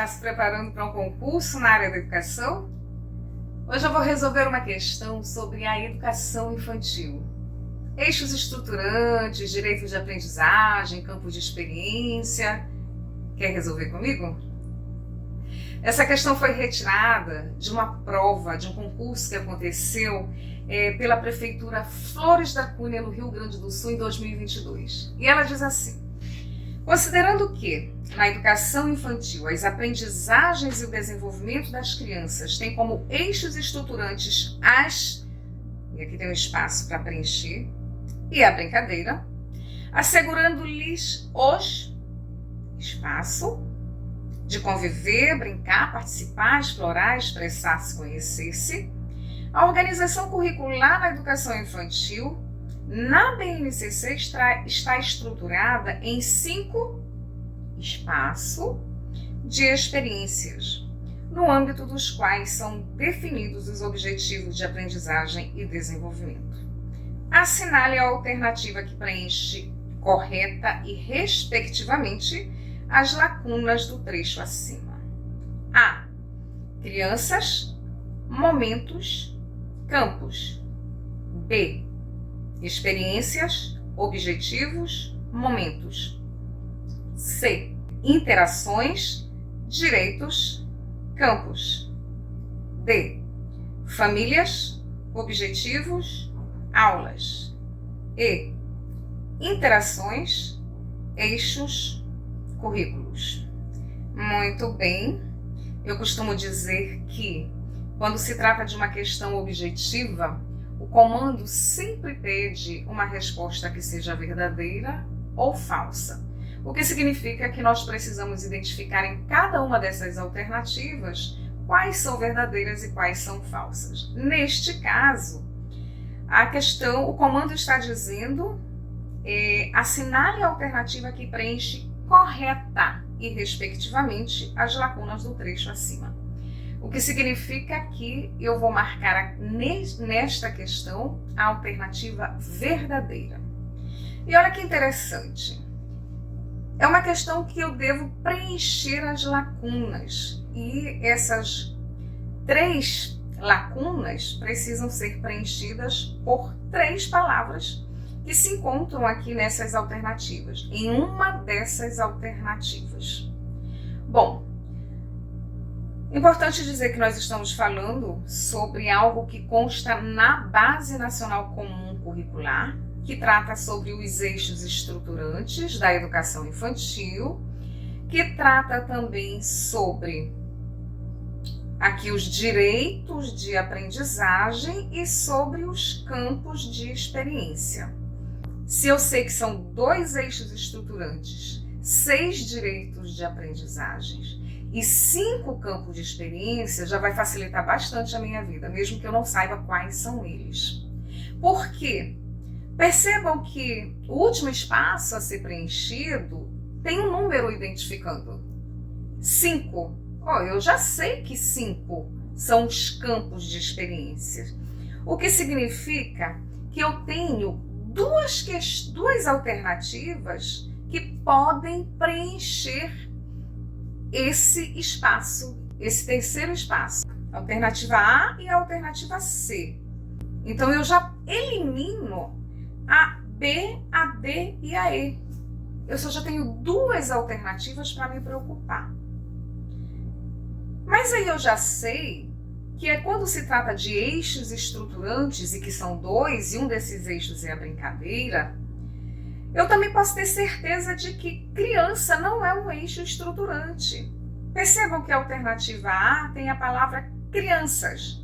se preparando para um concurso na área da educação? Hoje eu vou resolver uma questão sobre a educação infantil. Eixos estruturantes, direitos de aprendizagem, campo de experiência. Quer resolver comigo? Essa questão foi retirada de uma prova, de um concurso que aconteceu pela Prefeitura Flores da Cunha, no Rio Grande do Sul, em 2022. E ela diz assim: considerando que, na educação infantil, as aprendizagens e o desenvolvimento das crianças têm como eixos estruturantes e aqui tem um espaço para preencher, e a brincadeira, assegurando-lhes os espaço de conviver, brincar, participar, explorar, expressar-se, conhecer-se, a organização curricular na educação infantil na BNCC está estruturada em 5 espaços de experiências, no âmbito dos quais são definidos os objetivos de aprendizagem e desenvolvimento. Assinale a alternativa que preenche correta e, respectivamente, as lacunas do trecho acima. A. Crianças, momentos, campos. B. Experiências, objetivos, momentos. C. Interações, direitos, campos. D. Famílias, objetivos, aulas. E. Interações, eixos, currículos. Muito bem. Eu costumo dizer que, quando se trata de uma questão objetiva, o comando sempre pede uma resposta que seja verdadeira ou falsa. O que significa que nós precisamos identificar em cada uma dessas alternativas quais são verdadeiras e quais são falsas. Neste caso, o comando está dizendo assinale a alternativa que preenche correta e, respectivamente, as lacunas do trecho acima. O que significa que eu vou marcar nesta questão a alternativa verdadeira. E olha que interessante. É uma questão que eu devo preencher as lacunas. E essas 3 lacunas precisam ser preenchidas por 3 palavras que se encontram aqui nessas alternativas, em uma dessas alternativas. Bom, importante dizer que nós estamos falando sobre algo que consta na Base Nacional Comum Curricular, que trata sobre os eixos estruturantes da educação infantil, que trata também sobre aqui os direitos de aprendizagem e sobre os campos de experiência. Se eu sei que são 2 eixos estruturantes, 6 direitos de aprendizagens e 5 campos de experiência, já vai facilitar bastante a minha vida, mesmo que eu não saiba quais são eles. Por quê? Percebam que o último espaço a ser preenchido tem um número identificando. 5. Eu já sei que 5 são os campos de experiência. O que significa que eu tenho duas alternativas que podem preencher esse espaço, esse terceiro espaço. A alternativa A e a alternativa C. Então eu já elimino a B, a D e a E. Eu já tenho 2 alternativas para me preocupar. Mas aí eu já sei que quando se trata de eixos estruturantes, e que são 2, e um desses eixos é a brincadeira, eu também posso ter certeza de que criança não é um eixo estruturante. Percebam que a alternativa A tem a palavra crianças.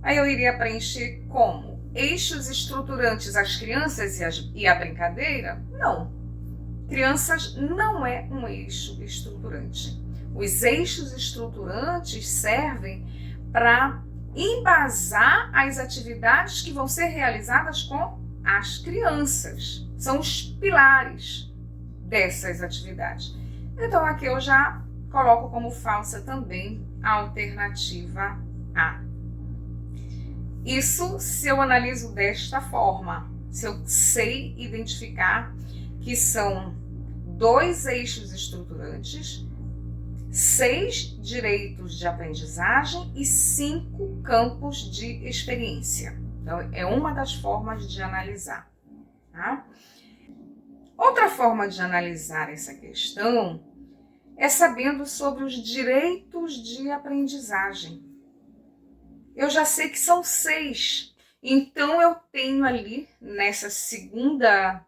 Aí eu iria preencher como? Eixos estruturantes as crianças e a brincadeira? Não. Crianças não é um eixo estruturante. Os eixos estruturantes servem para embasar as atividades que vão ser realizadas com as crianças. São os pilares dessas atividades. Então aqui eu já coloco como falsa também a alternativa A. Isso se eu analiso desta forma, se eu sei identificar que são 2 eixos estruturantes, 6 direitos de aprendizagem e 5 campos de experiência. Então, é uma das formas de analisar. Tá? Outra forma de analisar essa questão é sabendo sobre os direitos de aprendizagem. Eu já sei que são 6, então eu tenho ali nessa segunda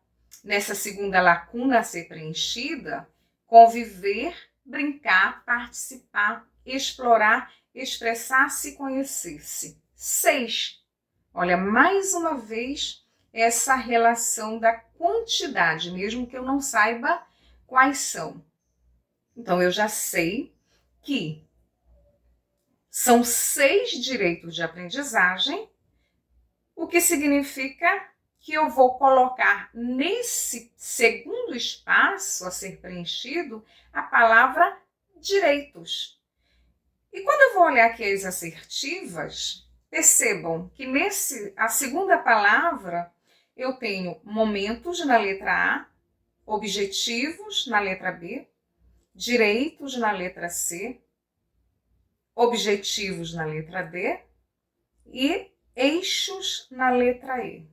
lacuna a ser preenchida, conviver, brincar, participar, explorar, expressar-se e conhecer-se. 6. Olha, mais uma vez, essa relação da quantidade, mesmo que eu não saiba quais são. Então, eu já sei que são 6 direitos de aprendizagem, o que significa que eu vou colocar nesse segundo espaço a ser preenchido a palavra direitos. E quando eu vou olhar aqui as assertivas, percebam que a segunda palavra eu tenho momentos na letra A, objetivos na letra B, direitos na letra C, objetivos na letra D e eixos na letra E.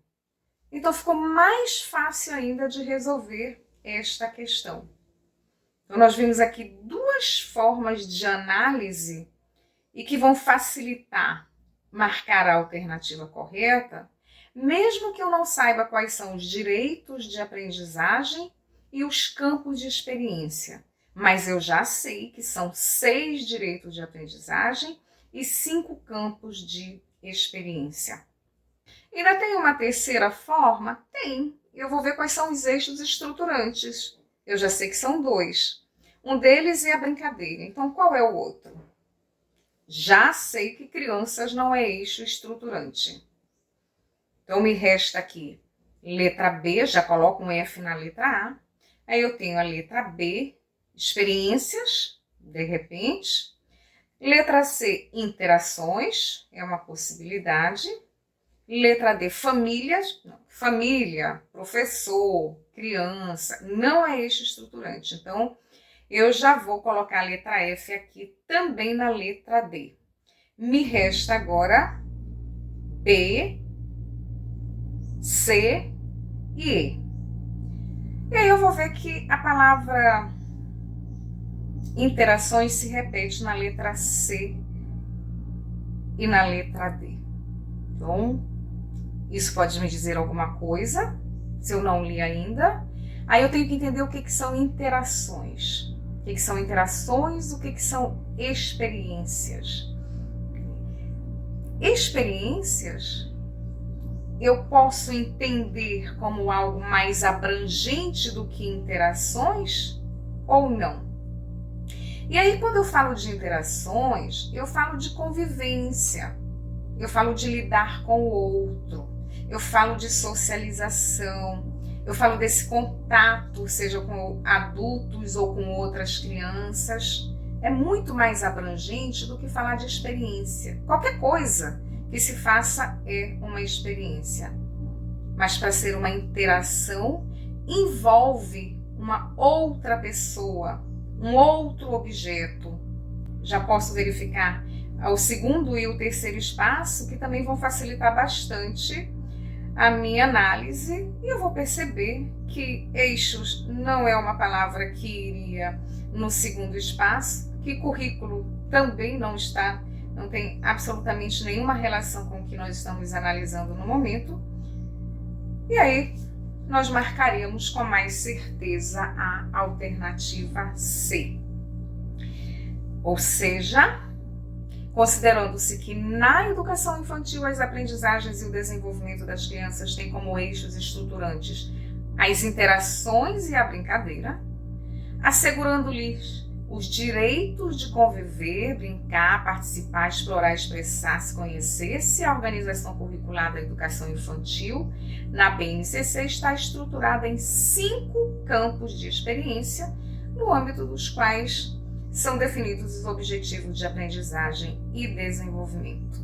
Então ficou mais fácil ainda de resolver esta questão. Então nós vimos aqui 2 formas de análise e que vão facilitar marcar a alternativa correta, mesmo que eu não saiba quais são os direitos de aprendizagem e os campos de experiência. Mas eu já sei que são 6 direitos de aprendizagem e 5 campos de experiência. Ainda tem uma terceira forma? Tem. Eu vou ver quais são os eixos estruturantes. Eu já sei que são 2. Um deles é a brincadeira. Então, qual é o outro? Já sei que crianças não é eixo estruturante. Então, me resta aqui letra B, já coloco um F na letra A. Aí eu tenho a letra B, experiências, de repente. Letra C, interações, é uma possibilidade. Letra D, famílias. Não, família, professor, criança, não é eixo estruturante. Então, eu já vou colocar a letra F aqui também na letra D. Me resta agora B, C e E. E aí eu vou ver que a palavra interações se repete na letra C e na letra D. Então, isso pode me dizer alguma coisa, se eu não li ainda. Aí eu tenho que entender o que são interações. O que são interações, o que são experiências. Experiências eu posso entender como algo mais abrangente do que interações ou não. E aí, quando eu falo de interações, eu falo de convivência, eu falo de lidar com o outro, eu falo de socialização, eu falo desse contato, seja com adultos ou com outras crianças. É muito mais abrangente do que falar de experiência. Qualquer coisa que se faça é uma experiência. Mas para ser uma interação, envolve uma outra pessoa, um outro objeto. Já posso verificar o segundo e o terceiro espaço, que também vão facilitar bastante a minha análise, e eu vou perceber que eixos não é uma palavra que iria no segundo espaço, que currículo também não tem absolutamente nenhuma relação com o que nós estamos analisando no momento. E aí nós marcaremos com mais certeza a alternativa C. Ou seja, considerando-se que na educação infantil as aprendizagens e o desenvolvimento das crianças têm como eixos estruturantes as interações e a brincadeira, assegurando-lhes os direitos de conviver, brincar, participar, explorar, expressar-se, conhecer-se, a organização curricular da educação infantil na BNCC está estruturada em 5 campos de experiência, no âmbito dos quais são definidos os objetivos de aprendizagem e desenvolvimento.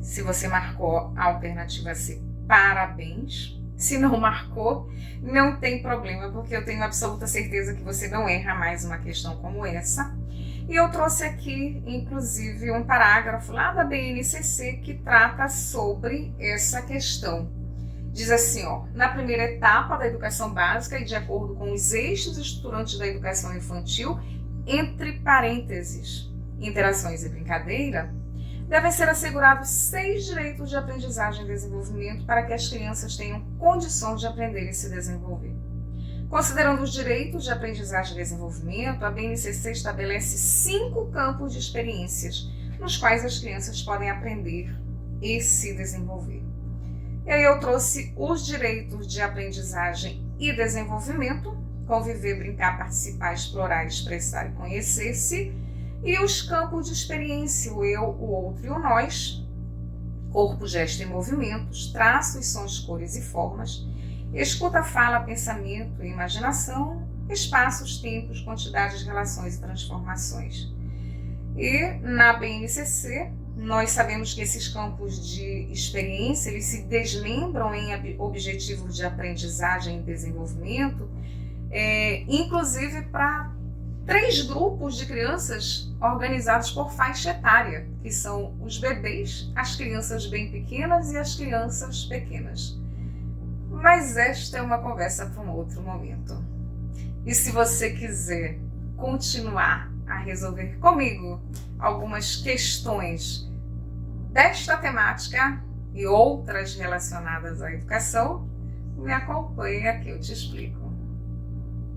Se você marcou a alternativa C, parabéns. Se não marcou, não tem problema, porque eu tenho absoluta certeza que você não erra mais uma questão como essa. E eu trouxe aqui, inclusive, um parágrafo lá da BNCC que trata sobre essa questão. Diz assim, na primeira etapa da educação básica e de acordo com os eixos estruturantes da educação infantil, entre parênteses, interações e brincadeira, devem ser assegurados 6 direitos de aprendizagem e desenvolvimento para que as crianças tenham condições de aprender e se desenvolver. Considerando os direitos de aprendizagem e desenvolvimento, a BNCC estabelece 5 campos de experiências nos quais as crianças podem aprender e se desenvolver. E aí eu trouxe os direitos de aprendizagem e desenvolvimento, conviver, brincar, participar, explorar, expressar e conhecer-se, e os campos de experiência, o eu, o outro e o nós, corpo, gesto e movimentos, traços, sons, cores e formas, escuta, fala, pensamento e imaginação, espaços, tempos, quantidades, relações e transformações. E na BNCC, nós sabemos que esses campos de experiência, eles se desmembram em objetivos de aprendizagem e desenvolvimento, inclusive para 3 grupos de crianças organizados por faixa etária, que são os bebês, as crianças bem pequenas e as crianças pequenas. Mas esta é uma conversa para um outro momento. E se você quiser continuar a resolver comigo algumas questões desta temática e outras relacionadas à educação, me acompanhe aqui, eu te explico.